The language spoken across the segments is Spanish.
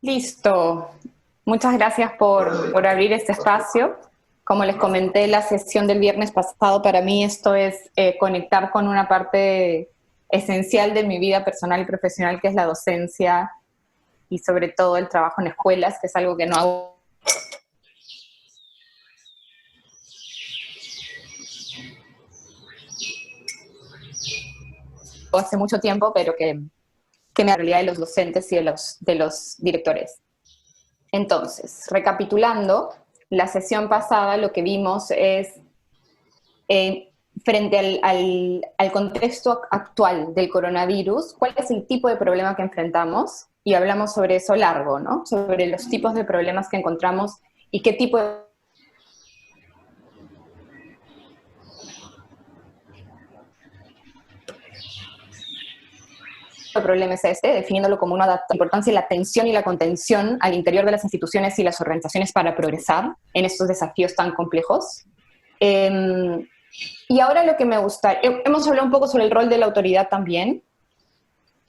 Listo. Muchas gracias por abrir este espacio. Como les comenté en la sesión del viernes pasado, para mí esto es conectar con una parte esencial de mi vida personal y profesional, que es la docencia y sobre todo el trabajo en escuelas, que es algo que no hago hace mucho tiempo, pero que me da la realidad de los docentes y de los directores. Entonces, recapitulando, la sesión pasada lo que vimos es, frente al contexto actual del coronavirus, cuál es el tipo de problema que enfrentamos, y hablamos sobre eso largo, ¿no? Sobre los tipos de problemas que encontramos y qué tipo de problema es este, definiéndolo como una importancia de la atención y la contención al interior de las instituciones y las organizaciones para progresar en estos desafíos tan complejos. Y ahora lo que me gusta, hemos hablado un poco sobre el rol de la autoridad también,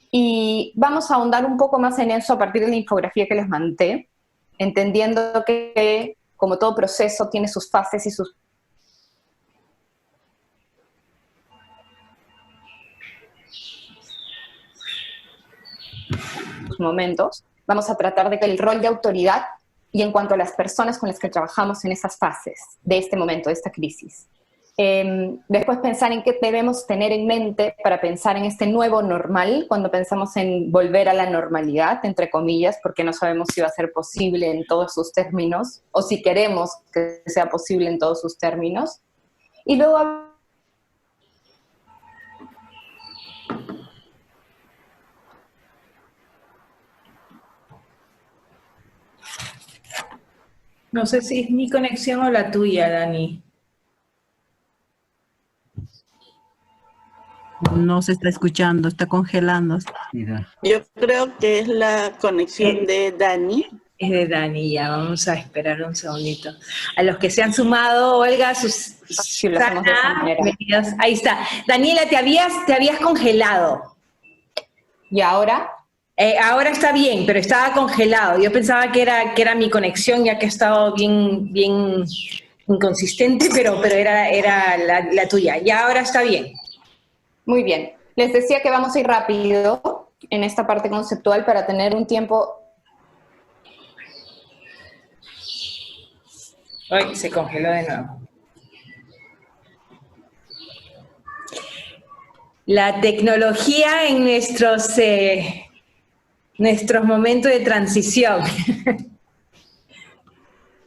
y vamos a ahondar un poco más en eso a partir de la infografía que les mandé, entendiendo que como todo proceso tiene sus fases y sus momentos. Vamos a tratar de que el rol de autoridad y en cuanto a las personas con las que trabajamos en esas fases de este momento, de esta crisis. Después pensar en qué debemos tener en mente para pensar en este nuevo normal, cuando pensamos en volver a la normalidad, entre comillas, porque no sabemos si va a ser posible en todos sus términos, o si queremos que sea posible en todos sus términos. Y luego No sé si es mi conexión o la tuya, Dani. No se está escuchando, está congelando. Yo creo que es la conexión de Dani. Es de Dani, ya vamos a esperar un segundito. A los que se han sumado, Olga, Susana, bienvenidos. Ahí está. Daniela, te habías congelado. ¿Y ahora? Ahora está bien, pero estaba congelado. Yo pensaba que era mi conexión, ya que ha estado bien inconsistente, pero era la tuya. Y ahora está bien. Muy bien. Les decía que vamos a ir rápido en esta parte conceptual para tener un tiempo. Ay, se congeló de nuevo. La tecnología en nuestros momentos de transición.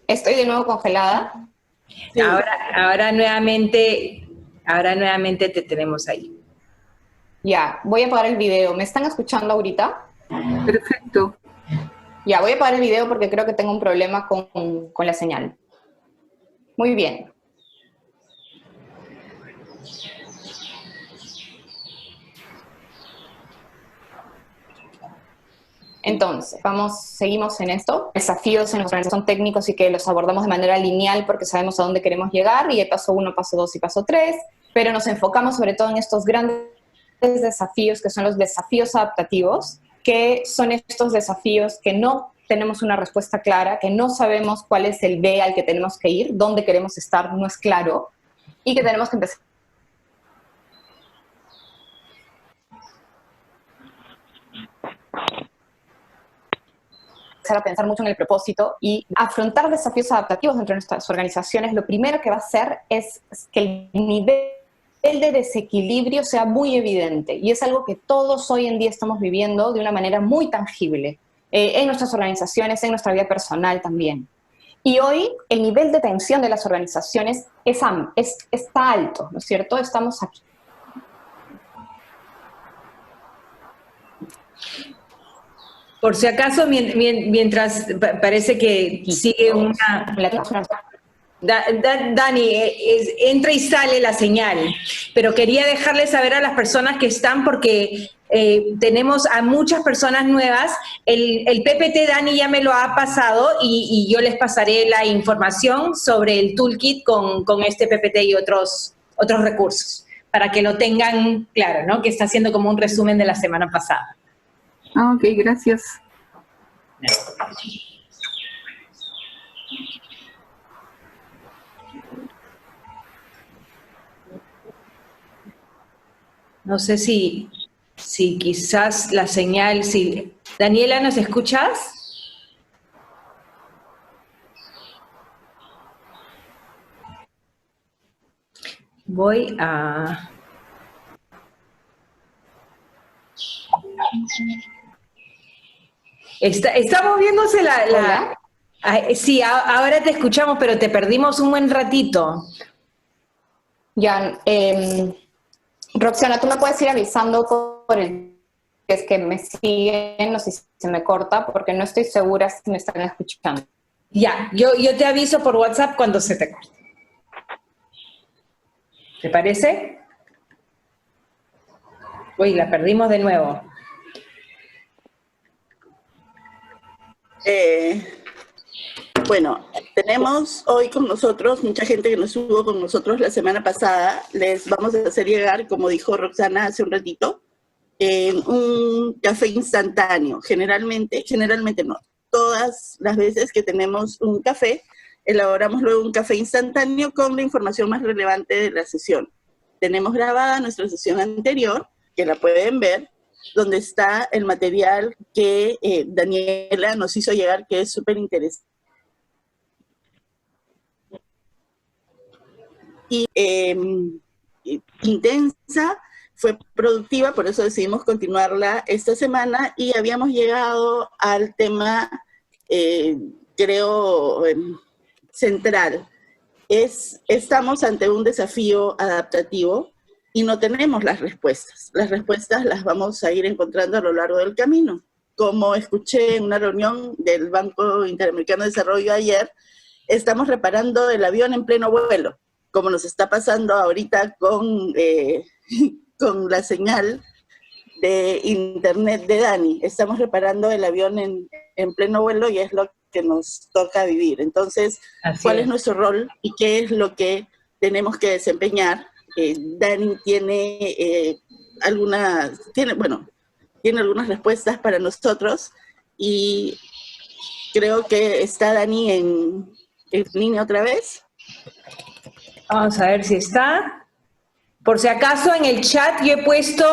¿Estoy de nuevo congelada? Sí. Ahora nuevamente te tenemos ahí. Ya, voy a apagar el video. ¿Me están escuchando ahorita? Perfecto. Ya, voy a apagar el video porque creo que tengo un problema con la señal. Muy bien. Entonces, seguimos en esto. Desafíos en la organización técnicos y que los abordamos de manera lineal porque sabemos a dónde queremos llegar, y hay paso 1, paso 2 y paso 3, pero nos enfocamos sobre todo en estos grandes desafíos que son los desafíos adaptativos, que son estos desafíos que no tenemos una respuesta clara, que no sabemos cuál es el B al que tenemos que ir, dónde queremos estar no es claro, y que tenemos que empezar a pensar mucho en el propósito y afrontar desafíos adaptativos dentro de nuestras organizaciones. Lo primero que va a hacer es que el nivel de desequilibrio sea muy evidente, y es algo que todos hoy en día estamos viviendo de una manera muy tangible, en nuestras organizaciones, en nuestra vida personal también. Y hoy el nivel de tensión de las organizaciones está alto, ¿no es cierto? Estamos aquí. Por si acaso, mientras parece que sigue una... Dani, entra y sale la señal, pero quería dejarles saber a las personas que están, porque tenemos a muchas personas nuevas. El PPT Dani ya me lo ha pasado, y yo les pasaré la información sobre el toolkit con este PPT y otros recursos, para que lo tengan claro, ¿no? Que está haciendo como un resumen de la semana pasada. Ah, ok, gracias. No sé si quizás la señal, si... Daniela, ¿nos escuchas? Voy a... Está moviéndose la... Sí, ahora te escuchamos, pero te perdimos un buen ratito. Ya, Roxana, tú me puedes ir avisando por el que es que me siguen, no sé si se me corta, porque no estoy segura si me están escuchando. Ya, yo te aviso por WhatsApp cuando se te corte. ¿Te parece? Uy, la perdimos de nuevo. Bueno, tenemos hoy con nosotros mucha gente que nos estuvo con nosotros la semana pasada. Les vamos a hacer llegar, como dijo Roxana hace un ratito, un café instantáneo. Generalmente no. Todas las veces que tenemos un café, elaboramos luego un café instantáneo con la información más relevante de la sesión. Tenemos grabada nuestra sesión anterior, que la pueden ver, donde está el material que Daniela nos hizo llegar, que es súper interesante. Y intensa, fue productiva, por eso decidimos continuarla esta semana, y habíamos llegado al tema, creo, central. Estamos ante un desafío adaptativo y no tenemos las respuestas. Las respuestas las vamos a ir encontrando a lo largo del camino. Como escuché en una reunión del Banco Interamericano de Desarrollo ayer, estamos reparando el avión en pleno vuelo, como nos está pasando ahorita con la señal de internet de Dani. Estamos reparando el avión en pleno vuelo y es lo que nos toca vivir. Entonces, ¿cuál es nuestro rol y qué es lo que tenemos que desempeñar? Dani tiene algunas respuestas para nosotros, y creo que está Dani en línea otra vez. Vamos a ver si está. Por si acaso en el chat yo he puesto,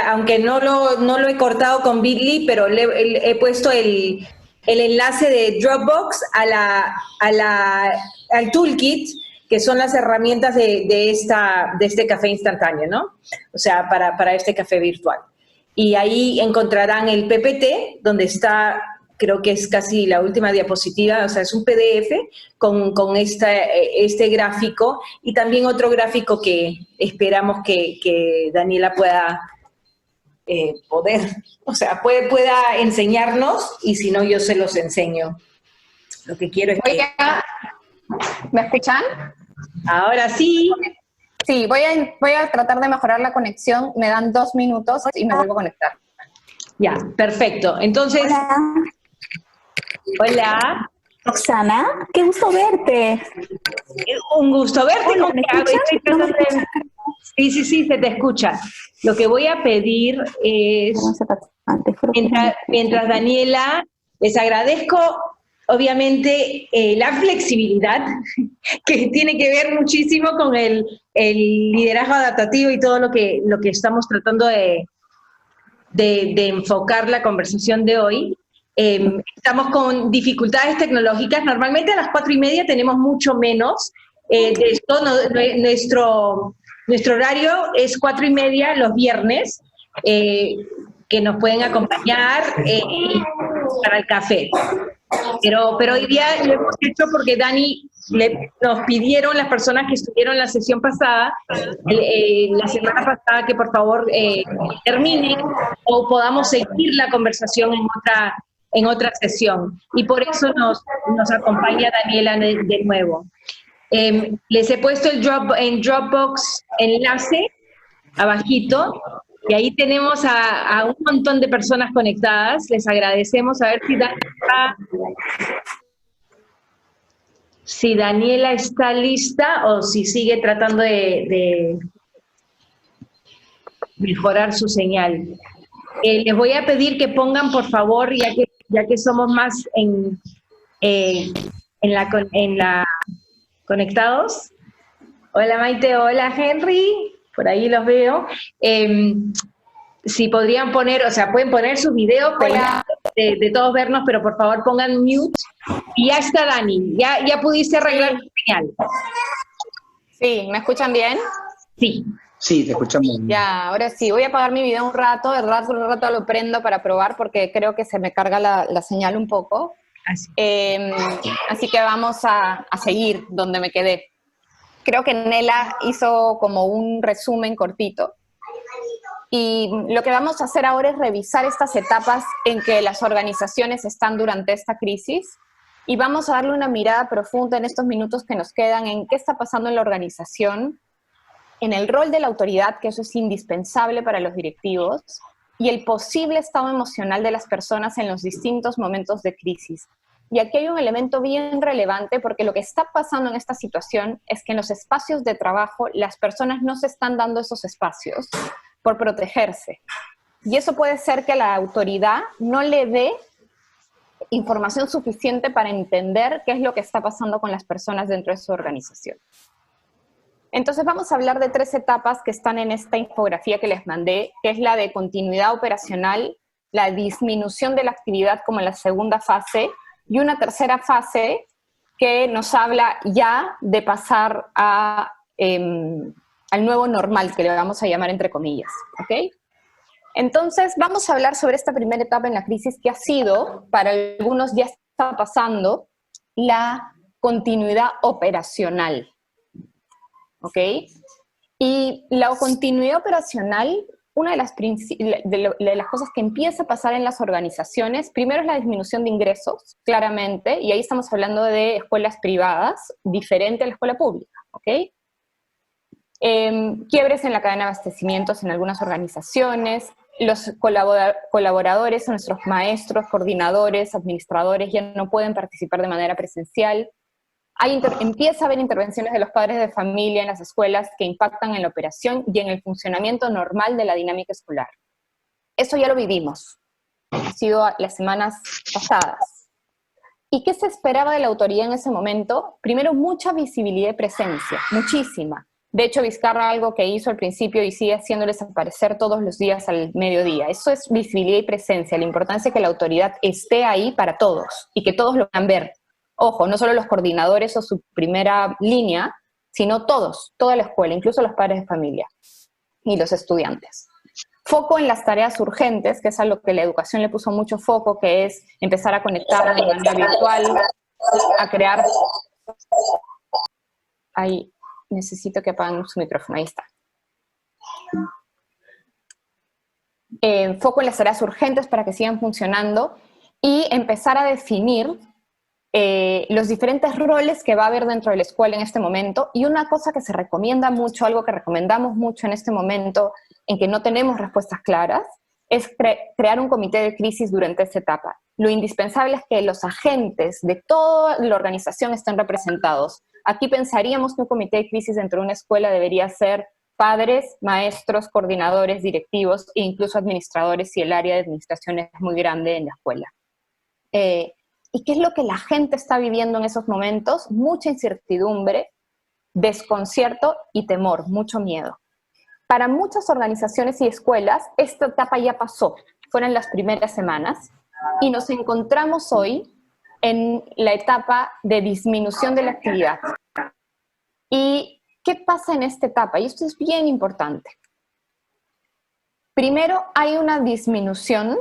aunque no lo he cortado con Bitly, pero he puesto el enlace de Dropbox al toolkit, que son las herramientas de este café instantáneo, ¿no? O sea, para este café virtual. Y ahí encontrarán el PPT, donde está, creo que es casi la última diapositiva, o sea, es un PDF con este gráfico, y también otro gráfico esperamos que Daniela pueda pueda enseñarnos, y si no, yo se los enseño. Lo que quiero es que... ¿Me escuchan? Ahora sí. Sí, voy a tratar de mejorar la conexión. Me dan 2 minutos y me vuelvo a conectar. Ya, perfecto. Entonces... Hola. Roxana, qué gusto verte. Un gusto verte. Hola, ¿me escuchas? Sí, se te escucha. Lo que voy a pedir es, mientras Daniela, les agradezco obviamente la flexibilidad, que tiene que ver muchísimo con el liderazgo adaptativo y todo lo que estamos tratando de enfocar la conversación de hoy. Estamos con dificultades tecnológicas. Normalmente a las 4:30 tenemos mucho menos de esto. Nuestro horario es 4:30 los viernes, que nos pueden acompañar para el café. Pero hoy día lo hemos hecho porque Dani nos pidieron, las personas que estuvieron en la sesión pasada, la semana pasada, que por favor terminen o podamos seguir la conversación en otra sesión. Y por eso nos acompaña Daniela de nuevo. Les he puesto en Dropbox enlace abajito, y ahí tenemos a un montón de personas conectadas. Les agradecemos. A ver si Daniela está lista o si sigue tratando de mejorar su señal. Les voy a pedir que pongan, por favor, ya que somos más en la conectados. Hola Maite, hola Henry, por ahí los veo. Si podrían poner, o sea, pueden poner sus videos de todos vernos, pero por favor pongan mute. Y ya está Dani, ya pudiste arreglar la señal. Sí, ¿me escuchan bien? Sí. Sí, te escuchamos bien. Ya, ahora sí, voy a apagar mi video un rato, de rato lo prendo para probar porque creo que se me carga la señal un poco. Así que vamos a seguir donde me quedé. Creo que Nela hizo como un resumen cortito. Y lo que vamos a hacer ahora es revisar estas etapas en que las organizaciones están durante esta crisis y vamos a darle una mirada profunda en estos minutos que nos quedan en qué está pasando en la organización, en el rol de la autoridad, que eso es indispensable para los directivos, y el posible estado emocional de las personas en los distintos momentos de crisis. Y aquí hay un elemento bien relevante porque lo que está pasando en esta situación es que en los espacios de trabajo las personas no se están dando esos espacios por protegerse. Y eso puede ser que la autoridad no le dé información suficiente para entender qué es lo que está pasando con las personas dentro de su organización. Entonces vamos a hablar de 3 etapas que están en esta infografía que les mandé, que es la de continuidad operacional, la disminución de la actividad como en la segunda fase, y una tercera fase que nos habla ya de pasar al nuevo normal, que le vamos a llamar entre comillas, ¿ok? Entonces vamos a hablar sobre esta primera etapa en la crisis que ha sido, para algunos ya está pasando, la continuidad operacional. ¿Ok? Y la continuidad operacional, una de las cosas que empieza a pasar en las organizaciones, primero es la disminución de ingresos, claramente, y ahí estamos hablando de escuelas privadas, diferente a la escuela pública, ¿ok? Quiebres en la cadena de abastecimientos en algunas organizaciones, los colaboradores, nuestros maestros, coordinadores, administradores, ya no pueden participar de manera presencial. Empieza a haber intervenciones de los padres de familia en las escuelas que impactan en la operación y en el funcionamiento normal de la dinámica escolar. Eso ya lo vivimos, ha sido las semanas pasadas. ¿Y qué se esperaba de la autoridad en ese momento? Primero, mucha visibilidad y presencia, muchísima. De hecho, Vizcarra algo que hizo al principio y sigue haciéndoles aparecer todos los días al mediodía. Eso es visibilidad y presencia, la importancia de que la autoridad esté ahí para todos y que todos lo puedan ver. Ojo, no solo los coordinadores o su primera línea, sino todos, toda la escuela, incluso los padres de familia y los estudiantes. Foco en las tareas urgentes, que es a lo que la educación le puso mucho foco, que es empezar a conectar de manera virtual, a crear... Ahí, necesito que apaguen su micrófono, ahí está. Foco en las tareas urgentes para que sigan funcionando y empezar a definir los diferentes roles que va a haber dentro de la escuela en este momento, y una cosa que se recomienda mucho, algo que recomendamos mucho en este momento en que no tenemos respuestas claras, es crear un comité de crisis durante esta etapa. Lo indispensable es que los agentes de toda la organización estén representados. Aquí pensaríamos que un comité de crisis dentro de una escuela debería ser padres, maestros, coordinadores, directivos e incluso administradores si el área de administración es muy grande en la escuela. ¿Y qué es lo que la gente está viviendo en esos momentos? Mucha incertidumbre, desconcierto y temor, mucho miedo. Para muchas organizaciones y escuelas, esta etapa ya pasó, fueron las primeras semanas, y nos encontramos hoy en la etapa de disminución de la actividad. ¿Y qué pasa en esta etapa? Y esto es bien importante. Primero, hay una disminución,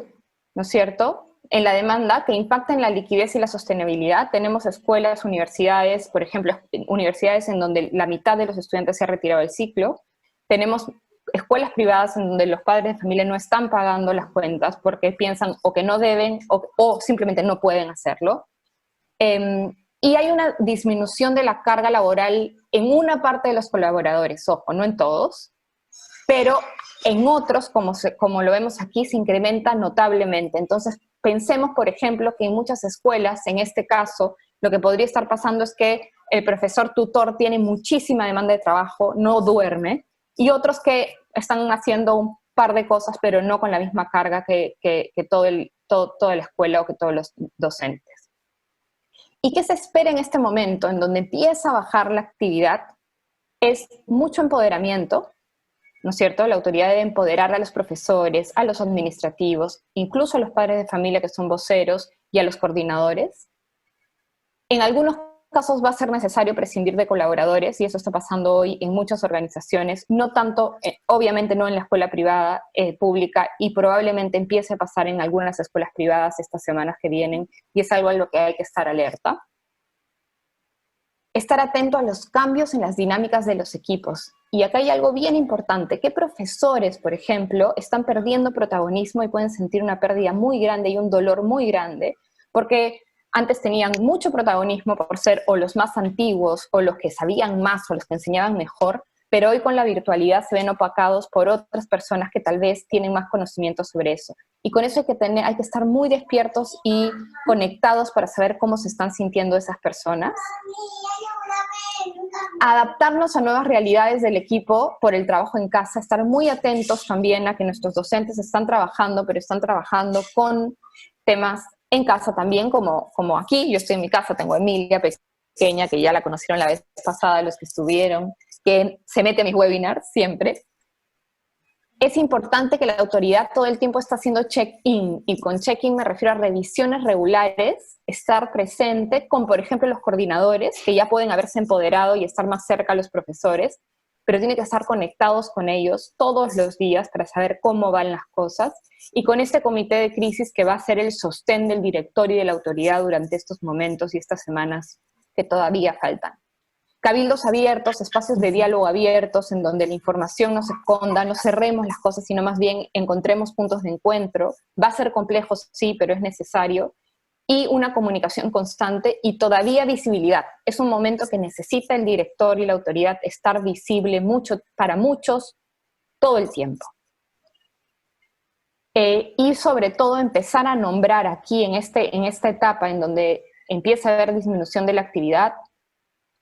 ¿no es cierto?, en la demanda que impacta en la liquidez y la sostenibilidad. Tenemos escuelas, universidades, por ejemplo, universidades en donde la mitad de los estudiantes se ha retirado del ciclo. Tenemos escuelas privadas en donde los padres de familia no están pagando las cuentas porque piensan o que no deben o simplemente no pueden hacerlo. Y hay una disminución de la carga laboral en una parte de los colaboradores, ojo, no en todos, pero en otros, como lo vemos aquí, se incrementa notablemente. Entonces, pensemos, por ejemplo, que en muchas escuelas, en este caso, lo que podría estar pasando es que el profesor tutor tiene muchísima demanda de trabajo, no duerme, y otros que están haciendo par de cosas, pero no con la misma carga que toda la escuela o que todos los docentes. ¿Y qué se espera en este momento, en donde empieza a bajar la actividad? Es mucho empoderamiento, ¿no es cierto? La autoridad debe empoderar a los profesores, a los administrativos, incluso a los padres de familia que son voceros y a los coordinadores. En algunos casos va a ser necesario prescindir de colaboradores, y eso está pasando hoy en muchas organizaciones, no tanto, obviamente no en la escuela privada, pública, y probablemente empiece a pasar en algunas escuelas privadas estas semanas que vienen, y es algo a lo que hay que estar alerta. Estar atento a los cambios en las dinámicas de los equipos. Y acá hay algo bien importante, que profesores, por ejemplo, están perdiendo protagonismo y pueden sentir una pérdida muy grande y un dolor muy grande, porque antes tenían mucho protagonismo por ser o los más antiguos, o los que sabían más, o los que enseñaban mejor, pero hoy con la virtualidad se ven opacados por otras personas que tal vez tienen más conocimiento sobre eso. Y con eso hay que estar muy despiertos y conectados para saber cómo se están sintiendo esas personas. Adaptarnos a nuevas realidades del equipo por el trabajo en casa, estar muy atentos también a que nuestros docentes están trabajando, pero están trabajando con temas en casa también, como aquí. Yo estoy en mi casa, tengo a Emilia pequeña, que ya la conocieron la vez pasada los que estuvieron, que se mete a mis webinars siempre. Es importante que la autoridad todo el tiempo está haciendo check-in, y con check-in me refiero a revisiones regulares, estar presente con, por ejemplo, los coordinadores, que ya pueden haberse empoderado y estar más cerca a los profesores, pero tiene que estar conectados con ellos todos los días para saber cómo van las cosas, y con este comité de crisis que va a ser el sostén del director y de la autoridad durante estos momentos y estas semanas que todavía faltan. Cabildos abiertos, espacios de diálogo abiertos, en donde la información no se esconda, no cerremos las cosas, sino más bien encontremos puntos de encuentro. Va a ser complejo, sí, pero es necesario. Y una comunicación constante y todavía visibilidad. Es un momento que necesita el director y la autoridad estar visible mucho, para muchos, todo el tiempo. Y sobre todo empezar a nombrar aquí en esta etapa en donde empieza a haber disminución de la actividad,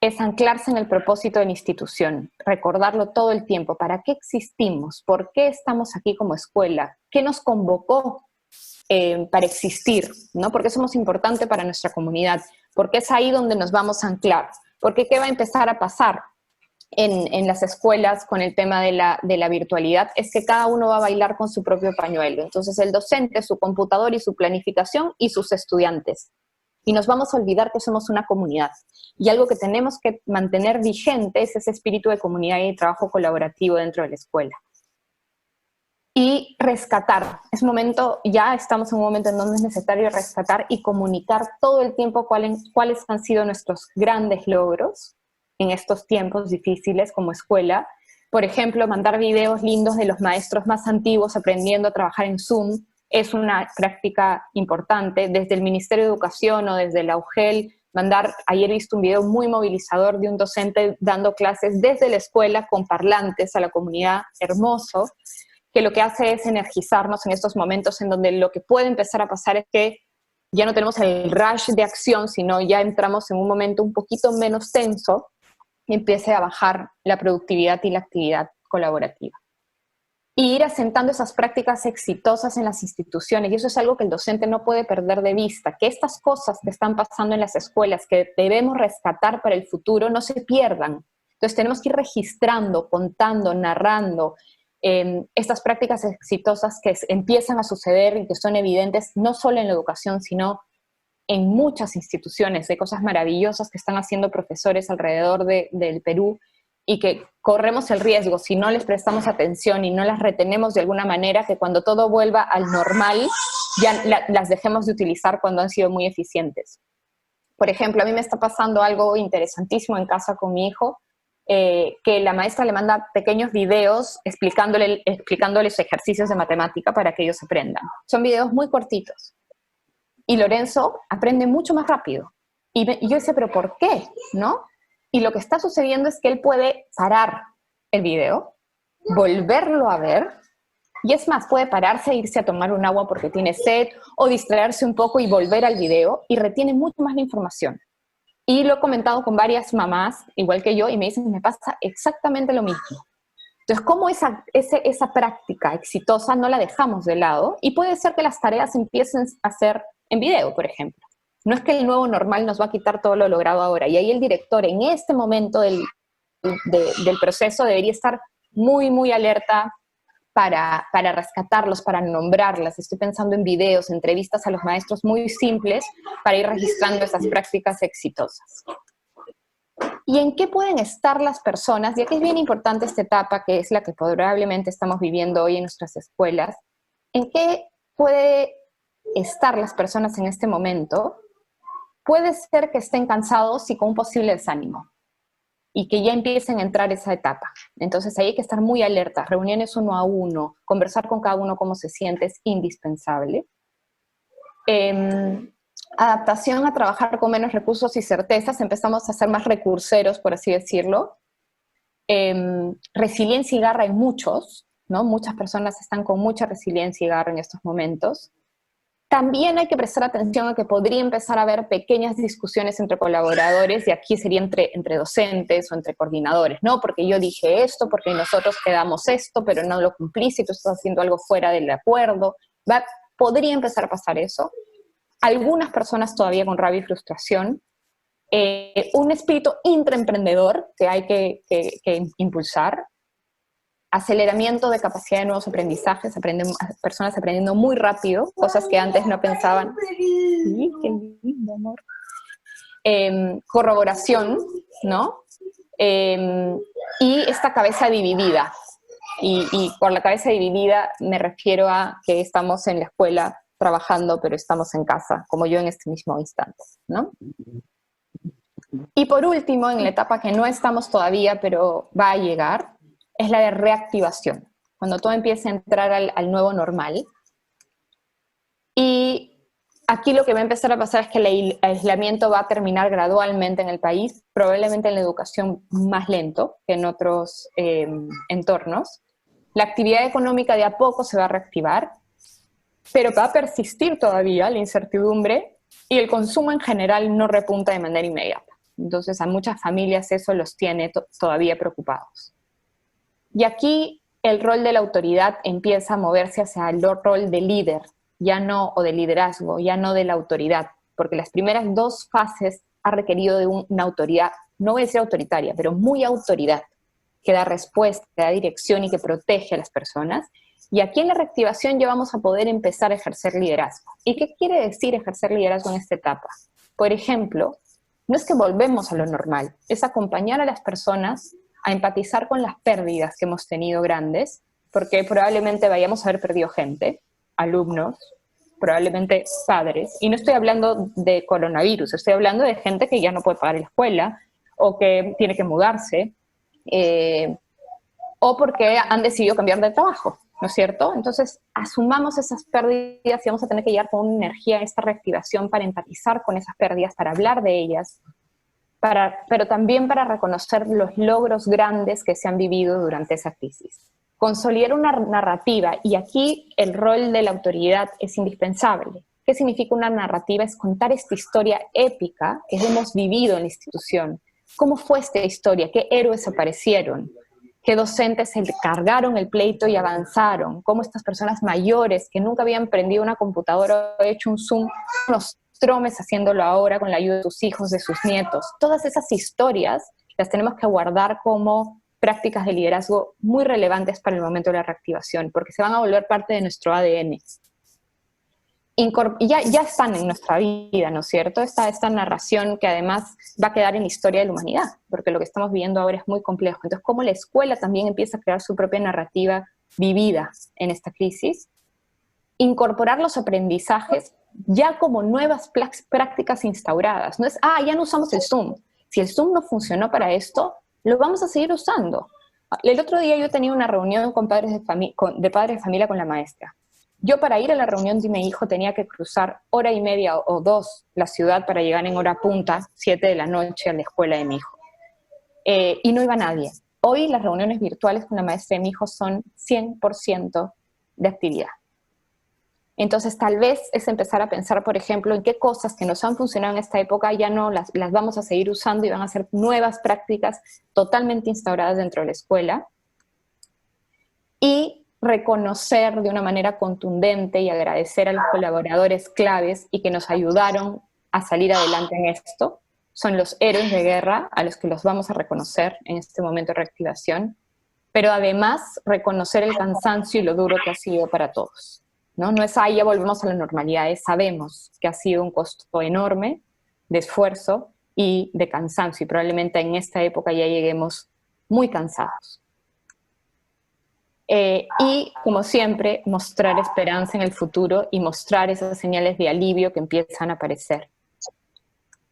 es anclarse en el propósito de la institución, recordarlo todo el tiempo. ¿Para qué existimos? ¿Por qué estamos aquí como escuela? ¿Qué nos convocó para existir? ¿No? ¿Por qué somos importantes para nuestra comunidad? Porque es ahí donde nos vamos a anclar. Porque ¿qué va a empezar a pasar en las escuelas con el tema de la virtualidad? Es que cada uno va a bailar con su propio pañuelo. Entonces el docente, su computador y su planificación, y sus estudiantes. Y nos vamos a olvidar que somos una comunidad. Y algo que tenemos que mantener vigente es ese espíritu de comunidad y de trabajo colaborativo dentro de la escuela. Y rescatar. Ya estamos en un momento en donde es necesario rescatar y comunicar todo el tiempo cuáles han sido nuestros grandes logros en estos tiempos difíciles como escuela. Por ejemplo, mandar videos lindos de los maestros más antiguos aprendiendo a trabajar en Zoom. Es una práctica importante. Desde el Ministerio de Educación o desde la UGEL, ayer he visto un video muy movilizador de un docente dando clases desde la escuela con parlantes a la comunidad, hermoso, que lo que hace es energizarnos en estos momentos en donde lo que puede empezar a pasar es que ya no tenemos el rush de acción, sino ya entramos en un momento un poquito menos tenso y empiece a bajar la productividad y la actividad colaborativa. Y ir asentando esas prácticas exitosas en las instituciones, y eso es algo que el docente no puede perder de vista, que estas cosas que están pasando en las escuelas, que debemos rescatar para el futuro, no se pierdan. Entonces tenemos que ir registrando, contando, narrando estas prácticas exitosas que empiezan a suceder y que son evidentes no solo en la educación, sino en muchas instituciones, de cosas maravillosas que están haciendo profesores alrededor del Perú, y que corremos el riesgo, si no les prestamos atención y no las retenemos de alguna manera, que cuando todo vuelva al normal, ya las dejemos de utilizar cuando han sido muy eficientes. Por ejemplo, a mí me está pasando algo interesantísimo en casa con mi hijo, que la maestra le manda pequeños videos explicándoles ejercicios de matemática para que ellos aprendan. Son videos muy cortitos. Y Lorenzo aprende mucho más rápido. Y yo decía, ¿pero por qué? ¿No? Y lo que está sucediendo es que él puede parar el video, volverlo a ver, y es más, puede pararse e irse a tomar un agua porque tiene sed, o distraerse un poco y volver al video, y retiene mucho más la información. Y lo he comentado con varias mamás, igual que yo, y me dicen, me pasa exactamente lo mismo. Entonces, ¿cómo esa práctica exitosa no la dejamos de lado? Y puede ser que las tareas empiecen a ser en video, por ejemplo. No es que el nuevo normal nos va a quitar todo lo logrado ahora. Y ahí el director, en este momento del proceso, debería estar muy, muy alerta para rescatarlos, para nombrarlas. Estoy pensando en videos, entrevistas a los maestros muy simples para ir registrando esas prácticas exitosas. ¿Y en qué pueden estar las personas? Y aquí es bien importante esta etapa, que es la que probablemente estamos viviendo hoy en nuestras escuelas. ¿En qué puede estar las personas en este momento? Puede ser que estén cansados y con un posible desánimo, y que ya empiecen a entrar esa etapa. Entonces ahí hay que estar muy alerta. Reuniones 1 a 1, conversar con cada uno cómo se siente es indispensable. Adaptación a trabajar con menos recursos y certezas, empezamos a ser más recurseros, por así decirlo. Resiliencia y garra en muchos, ¿no? Muchas personas están con mucha resiliencia y garra en estos momentos. También hay que prestar atención a que podría empezar a haber pequeñas discusiones entre colaboradores, y aquí sería entre docentes o entre coordinadores, ¿no? Porque yo dije esto, porque nosotros quedamos esto, pero no lo cumpliste, y tú estás haciendo algo fuera del acuerdo. Podría empezar a pasar eso. Algunas personas todavía con rabia y frustración. Un espíritu intraemprendedor que hay que impulsar. Aceleramiento de capacidad de nuevos aprendizajes, personas aprendiendo muy rápido, cosas que antes no pensaban. Sí, qué lindo, amor. Corroboración, ¿no? Y esta cabeza dividida. Y por la cabeza dividida me refiero a que estamos en la escuela trabajando, pero estamos en casa, como yo en este mismo instante, ¿no? Y por último, en la etapa que no estamos todavía, pero va a llegar, es la de reactivación, cuando todo empieza a entrar al nuevo normal. Y aquí lo que va a empezar a pasar es que el aislamiento va a terminar gradualmente en el país, probablemente en la educación más lento que en otros entornos. La actividad económica de a poco se va a reactivar, pero va a persistir todavía la incertidumbre y el consumo en general no repunta de manera inmediata. Entonces a muchas familias eso los tiene todavía preocupados. Y aquí el rol de la autoridad empieza a moverse hacia el rol de líder, ya no, o de liderazgo, ya no de la autoridad, porque las primeras 2 fases ha requerido de una autoridad, no voy a decir autoritaria, pero muy autoridad, que da respuesta, que da dirección y que protege a las personas. Y aquí en la reactivación ya vamos a poder empezar a ejercer liderazgo. ¿Y qué quiere decir ejercer liderazgo en esta etapa? Por ejemplo, no es que volvemos a lo normal, es acompañar a las personas a empatizar con las pérdidas que hemos tenido grandes, porque probablemente vayamos a haber perdido gente, alumnos, probablemente padres, y no estoy hablando de coronavirus, estoy hablando de gente que ya no puede pagar la escuela, o que tiene que mudarse, o porque han decidido cambiar de trabajo, ¿no es cierto? Entonces, asumamos esas pérdidas y vamos a tener que llegar con una energía a esta reactivación para empatizar con esas pérdidas, para hablar de ellas, pero también para reconocer los logros grandes que se han vivido durante esa crisis. Consolidar una narrativa, y aquí el rol de la autoridad es indispensable. ¿Qué significa una narrativa? Es contar esta historia épica que hemos vivido en la institución. ¿Cómo fue esta historia? ¿Qué héroes aparecieron? ¿Qué docentes se cargaron el pleito y avanzaron? ¿Cómo estas personas mayores que nunca habían prendido una computadora o hecho un Zoom, unos tromes haciéndolo ahora con la ayuda de sus hijos, de sus nietos? Todas esas historias las tenemos que guardar como prácticas de liderazgo muy relevantes para el momento de la reactivación, porque se van a volver parte de nuestro ADN. Ya están en nuestra vida, ¿no es cierto? Esta narración que además va a quedar en la historia de la humanidad, porque lo que estamos viviendo ahora es muy complejo. Entonces, cómo la escuela también empieza a crear su propia narrativa vivida en esta crisis. Incorporar los aprendizajes ya como nuevas prácticas instauradas. No es, ya no usamos el Zoom. Si el Zoom no funcionó para esto, lo vamos a seguir usando. El otro día yo tenía una reunión con padres de familia con la maestra. Yo para ir a la reunión de mi hijo tenía que cruzar 1:30 o 2 la ciudad para llegar en hora punta, 7 de la noche, a la escuela de mi hijo. Y no iba nadie. Hoy las reuniones virtuales con la maestra de mi hijo son 100% de actividad. Entonces tal vez es empezar a pensar, por ejemplo, en qué cosas que nos han funcionado en esta época ya no las vamos a seguir usando y van a ser nuevas prácticas totalmente instauradas dentro de la escuela. y reconocer de una manera contundente y agradecer a los colaboradores claves y que nos ayudaron a salir adelante en esto. Son los héroes de guerra a los que los vamos a reconocer en este momento de reactivación, pero además reconocer el cansancio y lo duro que ha sido para todos. No es ahí ya volvemos a la normalidad, sabemos que ha sido un costo enorme de esfuerzo y de cansancio, y probablemente en esta época ya lleguemos muy cansados. Y, como siempre, mostrar esperanza en el futuro y mostrar esas señales de alivio que empiezan a aparecer.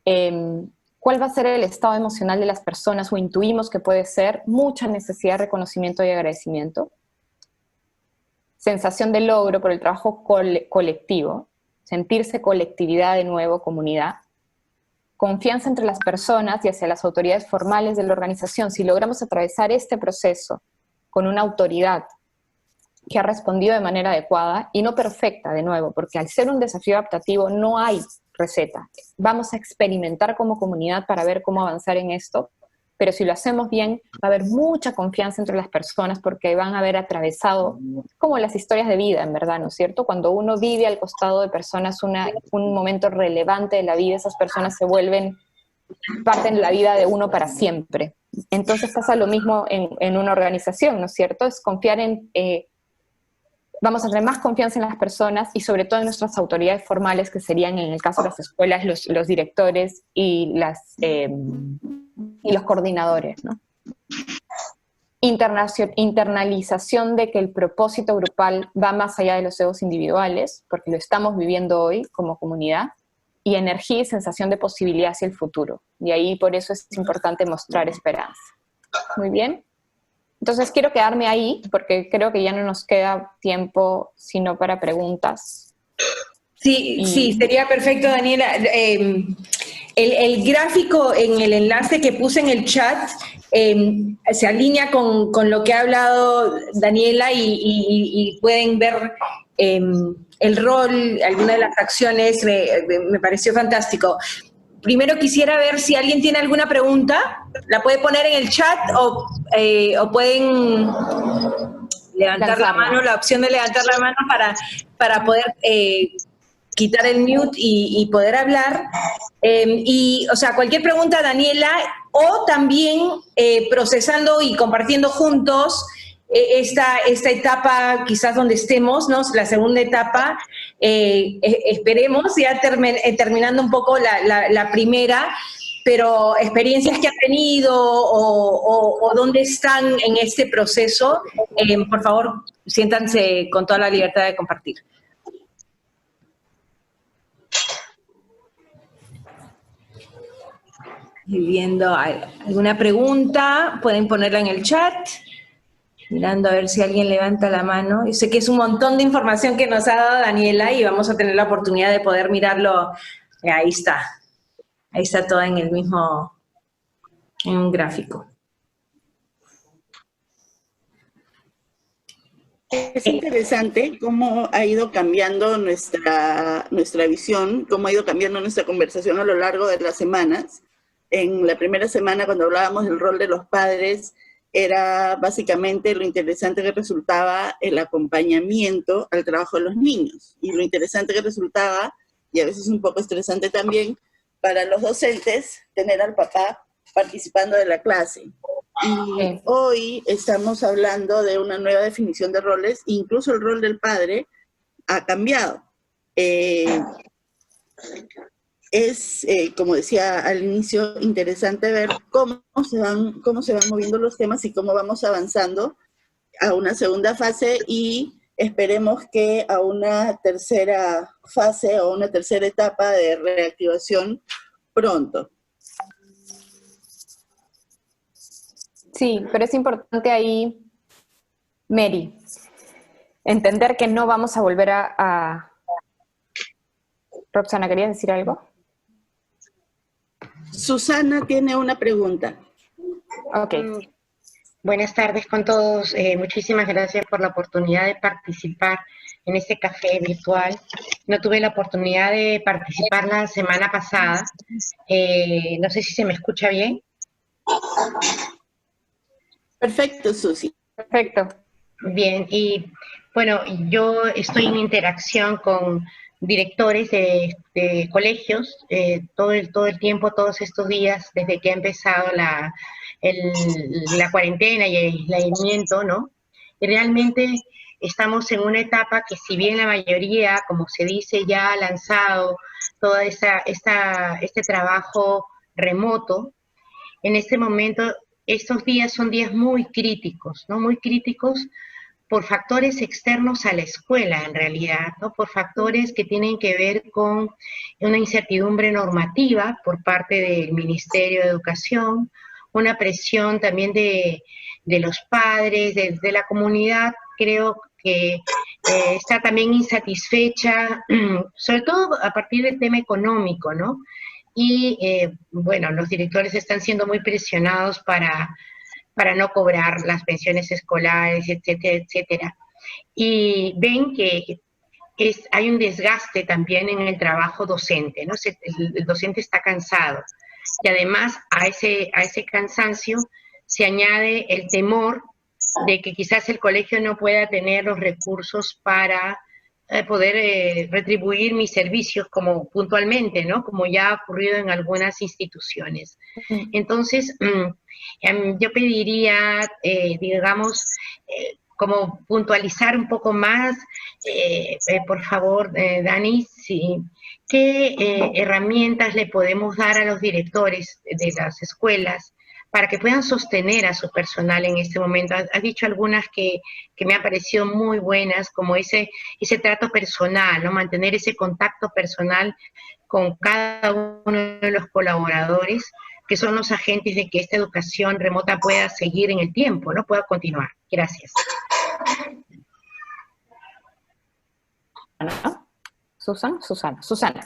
¿Cuál va a ser el estado emocional de las personas? O intuimos que puede ser mucha necesidad de reconocimiento y agradecimiento, sensación de logro por el trabajo colectivo, sentirse colectividad de nuevo, comunidad, confianza entre las personas y hacia las autoridades formales de la organización. Si logramos atravesar este proceso con una autoridad que ha respondido de manera adecuada y no perfecta, de nuevo, porque al ser un desafío adaptativo no hay receta. Vamos a experimentar como comunidad para ver cómo avanzar en esto, pero si lo hacemos bien, va a haber mucha confianza entre las personas porque van a haber atravesado como las historias de vida, en verdad, ¿no es cierto? Cuando uno vive al costado de personas un momento relevante de la vida, esas personas se vuelven parte de la vida de uno para siempre. Entonces pasa lo mismo en una organización, ¿no es cierto? Es confiar vamos a tener más confianza en las personas y sobre todo en nuestras autoridades formales, que serían en el caso de las escuelas, los directores y los coordinadores, ¿no? Internalización de que el propósito grupal va más allá de los egos individuales, porque lo estamos viviendo hoy como comunidad, y energía y sensación de posibilidad hacia el futuro. Y ahí por eso es importante mostrar esperanza. Muy bien. Entonces quiero quedarme ahí, porque creo que ya no nos queda tiempo sino para preguntas. Sí, sería perfecto, Daniela. El gráfico en el enlace que puse en el chat se alinea con lo que ha hablado Daniela y pueden ver el rol, alguna de las acciones, me pareció fantástico. Primero quisiera ver si alguien tiene alguna pregunta, la puede poner en el chat o pueden levantar la mano, la opción de levantar la mano para poder quitar el mute y poder hablar. O sea, cualquier pregunta, Daniela, o también procesando y compartiendo juntos esta etapa, quizás donde estemos, ¿no? La segunda etapa, esperemos, ya terminando un poco la primera, pero experiencias que han tenido o dónde están en este proceso, por favor, siéntanse con toda la libertad de compartir. Viendo alguna pregunta, pueden ponerla en el chat. Mirando a ver si alguien levanta la mano. Yo sé que es un montón de información que nos ha dado Daniela y vamos a tener la oportunidad de poder mirarlo. Ahí está. Ahí está todo en un gráfico. Es interesante cómo ha ido cambiando nuestra visión, cómo ha ido cambiando nuestra conversación a lo largo de las semanas. En la primera semana, cuando hablábamos del rol de los padres, era básicamente lo interesante que resultaba el acompañamiento al trabajo de los niños. Y lo interesante que resultaba, y a veces un poco estresante también, para los docentes, tener al papá participando de la clase. Y hoy estamos hablando de una nueva definición de roles, incluso el rol del padre ha cambiado. Es, como decía al inicio, interesante ver cómo se van moviendo los temas y cómo vamos avanzando a una segunda fase y esperemos que a una tercera fase o una tercera etapa de reactivación pronto. Sí, pero es importante ahí, Mary, entender que no vamos a volver a... Roxana, ¿querías decir algo? Susana tiene una pregunta. Ok. Buenas tardes con todos. Muchísimas gracias por la oportunidad de participar en este café virtual. No tuve la oportunidad de participar la semana pasada. No sé si se me escucha bien. Perfecto, Susi. Perfecto. Bien, y bueno, yo estoy en interacción con directores de colegios todo el tiempo, todos estos días, desde que ha empezado la cuarentena y el aislamiento, ¿no? Y realmente estamos en una etapa que, si bien la mayoría, como se dice, ya ha lanzado todo este trabajo remoto, en este momento estos días son días muy críticos, ¿no? Muy críticos por factores externos a la escuela, en realidad, ¿no? Por factores que tienen que ver con una incertidumbre normativa por parte del Ministerio de Educación, una presión también de los padres, de la comunidad, creo que está también insatisfecha, sobre todo a partir del tema económico, ¿no? Y bueno, los directores están siendo muy presionados para no cobrar las pensiones escolares, etcétera, etcétera. Y ven que hay un desgaste también en el trabajo docente, ¿no? El docente está cansado. Y además a ese cansancio se añade el temor de que quizás el colegio no pueda tener los recursos para poder retribuir mis servicios como puntualmente, ¿no? Como ya ha ocurrido en algunas instituciones. Entonces, yo pediría, digamos, como puntualizar un poco más, por favor, Dani, qué herramientas le podemos dar a los directores de las escuelas para que puedan sostener a su personal en este momento. Has dicho algunas que me han parecido muy buenas, como ese trato personal, ¿no? Mantener ese contacto personal con cada uno de los colaboradores, que son los agentes de que esta educación remota pueda seguir en el tiempo, ¿no? Pueda continuar. Gracias. Susana.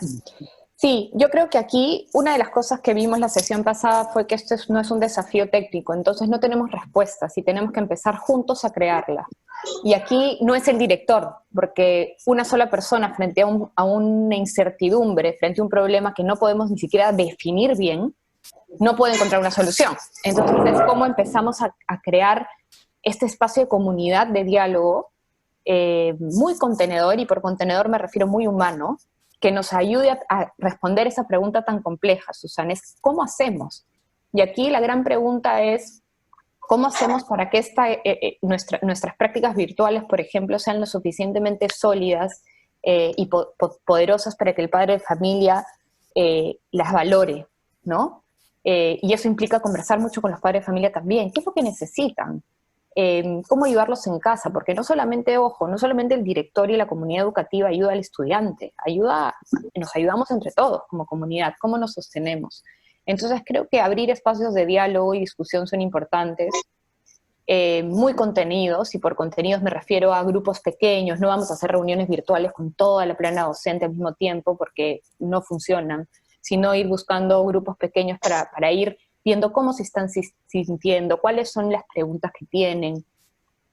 Sí, yo creo que aquí una de las cosas que vimos la sesión pasada fue que esto no es un desafío técnico, entonces no tenemos respuestas y tenemos que empezar juntos a crearlas. Y aquí no es el director, porque una sola persona frente a una incertidumbre, frente a un problema que no podemos ni siquiera definir bien, no puede encontrar una solución. Entonces es cómo empezamos a crear este espacio de comunidad, de diálogo, muy contenedor, y por contenedor me refiero muy humano, que nos ayude a responder esa pregunta tan compleja, Susana, es ¿cómo hacemos? Y aquí la gran pregunta es, ¿cómo hacemos para que nuestras prácticas virtuales, por ejemplo, sean lo suficientemente sólidas y poderosas para que el padre de familia las valore, ¿no? Y eso implica conversar mucho con los padres de familia también. ¿Qué es lo que necesitan? Cómo ayudarlos en casa, porque no solamente el director y la comunidad educativa ayuda al estudiante, nos ayudamos entre todos como comunidad, cómo nos sostenemos. Entonces creo que abrir espacios de diálogo y discusión son importantes, muy contenidos, y por contenidos me refiero a grupos pequeños, no vamos a hacer reuniones virtuales con toda la plana docente al mismo tiempo porque no funcionan, sino ir buscando grupos pequeños para ir viendo cómo se están sintiendo, cuáles son las preguntas que tienen,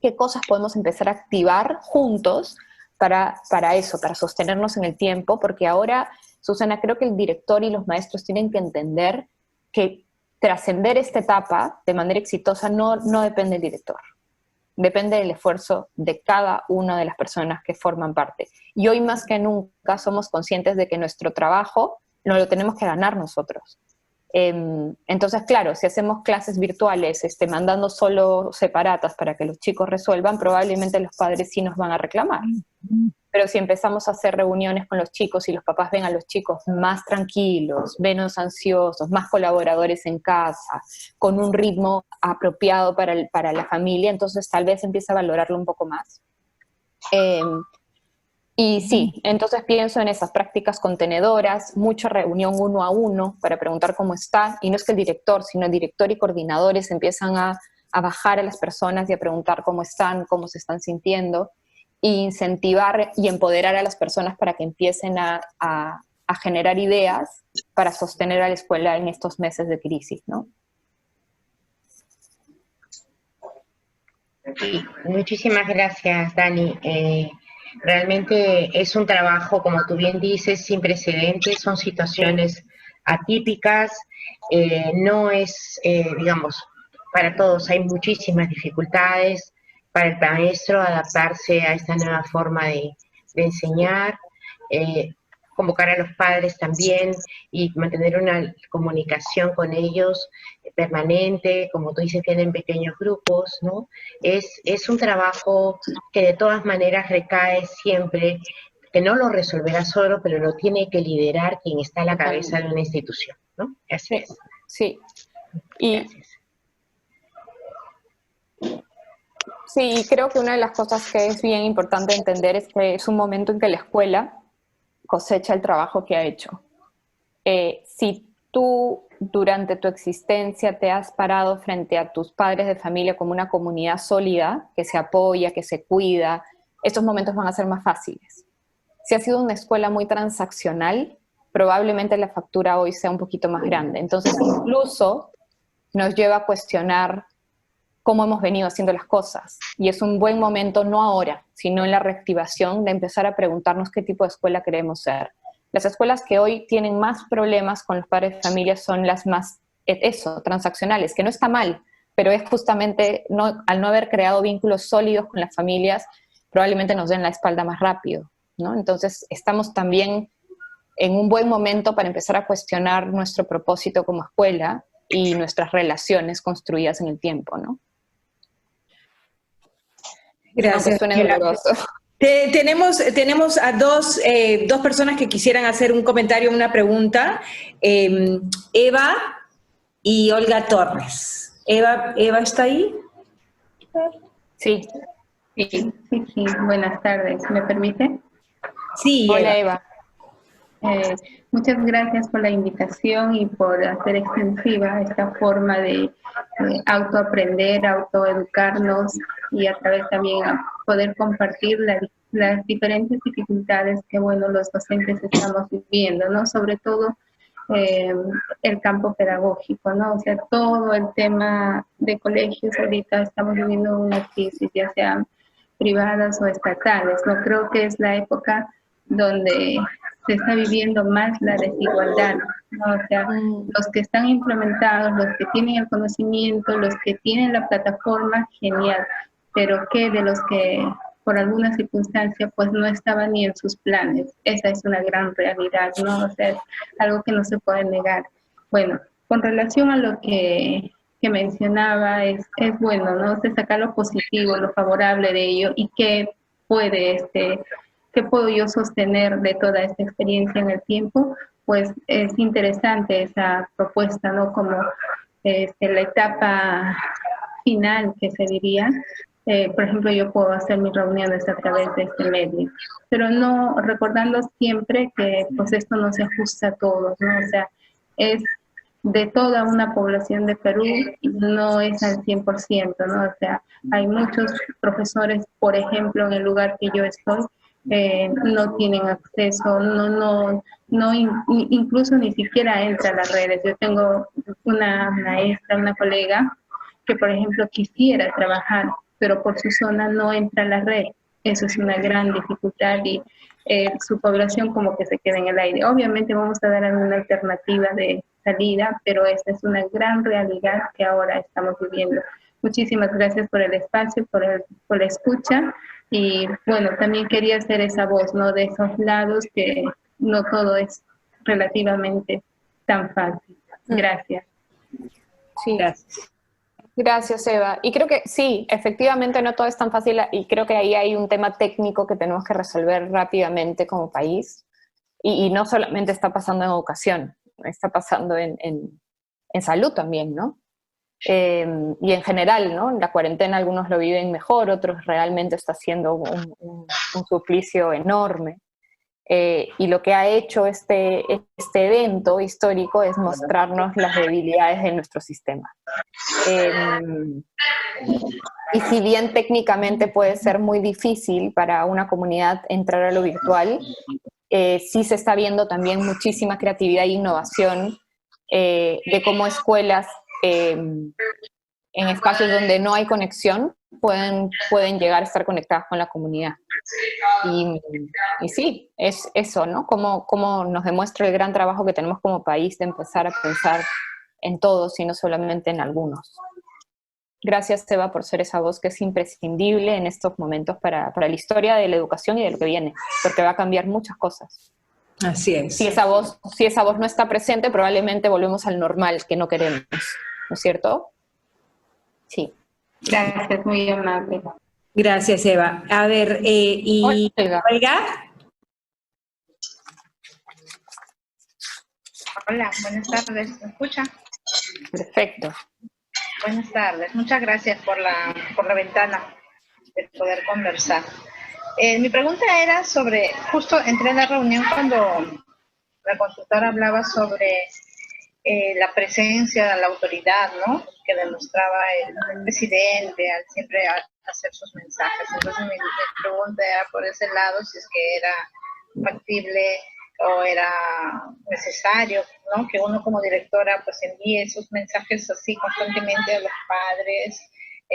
qué cosas podemos empezar a activar juntos para eso, para sostenernos en el tiempo, porque ahora, Susana, creo que el director y los maestros tienen que entender que trascender esta etapa de manera exitosa no depende del director, depende del esfuerzo de cada una de las personas que forman parte. Y hoy más que nunca somos conscientes de que nuestro trabajo no lo tenemos que ganar nosotros. Entonces, claro, si hacemos clases virtuales mandando solo separatas para que los chicos resuelvan, probablemente los padres sí nos van a reclamar. Pero si empezamos a hacer reuniones con los chicos y los papás ven a los chicos más tranquilos, menos ansiosos, más colaboradores en casa, con un ritmo apropiado para la familia, entonces tal vez empieza a valorarlo un poco más. Y sí, entonces pienso en esas prácticas contenedoras, mucha reunión uno a uno para preguntar cómo está, y no es que el director, sino el director y coordinadores empiezan a bajar a las personas y a preguntar cómo están, cómo se están sintiendo, e incentivar y empoderar a las personas para que empiecen a generar ideas para sostener a la escuela en estos meses de crisis, ¿no? Sí, muchísimas gracias, Dani. Realmente es un trabajo, como tú bien dices, sin precedentes, son situaciones atípicas, no es, digamos, para todos hay muchísimas dificultades, para el maestro adaptarse a esta nueva forma de enseñar, convocar a los padres también y mantener una comunicación con ellos permanente, como tú dices, tienen pequeños grupos, ¿no? Es un trabajo que de todas maneras recae siempre, que no lo resolverá solo, pero lo tiene que liderar quien está a la cabeza de una institución, ¿no? Así es. Sí. Y Gracias. sí, creo que una de las cosas que es bien importante entender es que es un momento en que la escuela cosecha el trabajo que ha hecho. Si tú durante tu existencia te has parado frente a tus padres de familia como una comunidad sólida, que se apoya, que se cuida, estos momentos van a ser más fáciles. Si ha sido una escuela muy transaccional, probablemente la factura hoy sea un poquito más grande. Entonces, incluso nos lleva a cuestionar cómo hemos venido haciendo las cosas. Y es un buen momento, no ahora, sino en la reactivación, de empezar a preguntarnos qué tipo de escuela queremos ser. Las escuelas que hoy tienen más problemas con los padres de familia son las más, transaccionales, que no está mal, pero es justamente, al no haber creado vínculos sólidos con las familias, probablemente nos den la espalda más rápido, ¿no? Entonces, estamos también en un buen momento para empezar a cuestionar nuestro propósito como escuela y nuestras relaciones construidas en el tiempo, ¿no? Gracias. Aunque suene doloroso. Tenemos a dos personas que quisieran hacer un comentario, una pregunta. Eva y Olga Torres. Eva ¿está ahí? Sí. Sí. Buenas tardes. ¿Me permite? Sí, Hola, Eva. Muchas gracias por la invitación y por hacer extensiva esta forma de autoaprender, autoeducarnos y a través también a poder compartir las diferentes dificultades que, bueno, los docentes estamos viviendo, ¿no? Sobre todo el campo pedagógico, ¿no? O sea, todo el tema de colegios ahorita estamos viviendo una crisis, ya sean privadas o estatales, ¿no? Creo que es la época donde se está viviendo más la desigualdad, ¿no? O sea, los que están implementados, los que tienen el conocimiento, los que tienen la plataforma, genial, pero ¿qué de los que por alguna circunstancia pues no estaban ni en sus planes? Esa es una gran realidad, ¿no? O sea, es algo que no se puede negar. Bueno, con relación a lo que mencionaba, es bueno, ¿no? O sea, sacar lo positivo, lo favorable de ello y qué puedo yo sostener de toda esta experiencia en el tiempo. Pues es interesante esa propuesta, ¿no? Como la etapa final, que se diría. Por ejemplo, yo puedo hacer mis reuniones a través de este medio, pero no recordando siempre que pues esto no se ajusta a todos, ¿no? O sea, es de toda una población de Perú y no es al 100%, ¿no? O sea, hay muchos profesores, por ejemplo, en el lugar que yo estoy, no tienen acceso, incluso ni siquiera entra a las redes. Yo tengo una maestra, una colega, que por ejemplo quisiera trabajar, pero por su zona no entra a la red. Eso es una gran dificultad y su población como que se queda en el aire. Obviamente vamos a dar alguna alternativa de salida, pero esta es una gran realidad que ahora estamos viviendo. Muchísimas gracias por el espacio, por la escucha. Y bueno, también quería ser esa voz, ¿no? De esos lados que no todo es relativamente tan fácil. Gracias. Sí. Gracias, Eva. Y creo que sí, efectivamente no todo es tan fácil y creo que ahí hay un tema técnico que tenemos que resolver rápidamente como país. Y no solamente está pasando en educación, está pasando en salud también, ¿no? Y en general, ¿no? La cuarentena algunos lo viven mejor, otros realmente está siendo un suplicio enorme. Y lo que ha hecho este evento histórico es mostrarnos las debilidades de nuestro sistema. Y si bien técnicamente puede ser muy difícil para una comunidad entrar a lo virtual, sí se está viendo también muchísima creatividad e innovación de cómo escuelas en espacios donde no hay conexión pueden llegar a estar conectadas con la comunidad. Y sí, es eso, ¿no? Cómo nos demuestra el gran trabajo que tenemos como país de empezar a pensar en todos y no solamente en algunos. Gracias, Eva, por ser esa voz que es imprescindible en estos momentos para la historia de la educación y de lo que viene, porque va a cambiar muchas cosas. Así es. Si esa voz no está presente, probablemente volvemos al normal que no queremos, ¿no es cierto? Sí. Gracias, muy amable. Gracias, Eva. A ver, y Olga. Hola, buenas tardes. ¿Me escucha? Perfecto. Buenas tardes. Muchas gracias por la ventana de poder conversar. Mi pregunta era sobre, justo entré en la reunión cuando la consultora hablaba sobre la presencia, la autoridad, ¿no?, que demostraba el presidente al siempre hacer sus mensajes. Entonces mi pregunta era por ese lado, si es que era factible o era necesario, ¿no?, que uno como directora pues envíe esos mensajes así constantemente a los padres.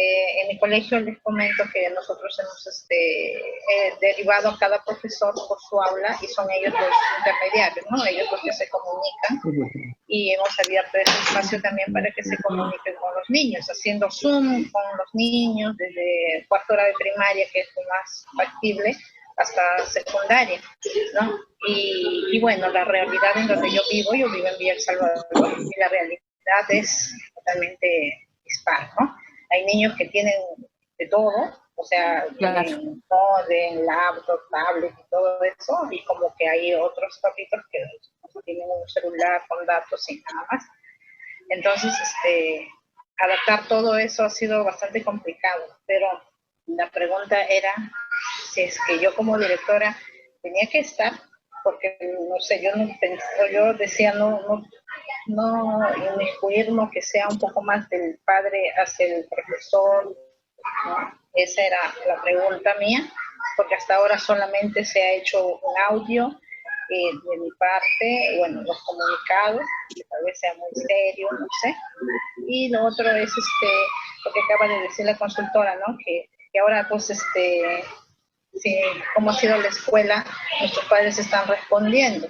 En mi colegio les comento que nosotros hemos derivado a cada profesor por su aula y son ellos los intermediarios, ¿no?, ellos los que se comunican, y hemos abierto ese espacio también para que se comuniquen con los niños, haciendo Zoom con los niños desde cuarto grado de primaria, que es lo más factible, hasta secundaria, ¿no? Y bueno, la realidad en donde yo vivo en Villa El Salvador, y la realidad es totalmente dispar, ¿no? Hay niños que tienen de todo, o sea, tienen modem, laptop, tablet y todo eso, y como que hay otros papitos que tienen un celular con datos y nada más. Entonces, adaptar todo eso ha sido bastante complicado, pero la pregunta era si es que yo como directora tenía que estar, porque no sé, yo decía no inmiscuirnos, que sea un poco más del padre hacia el profesor, ¿no? Esa era la pregunta mía, porque hasta ahora solamente se ha hecho un audio de mi parte, bueno, los comunicados, que tal vez sea muy serio, no sé. Y lo otro es lo que acaba de decir la consultora, ¿no?, que ahora pues sí, cómo ha sido la escuela, nuestros padres están respondiendo.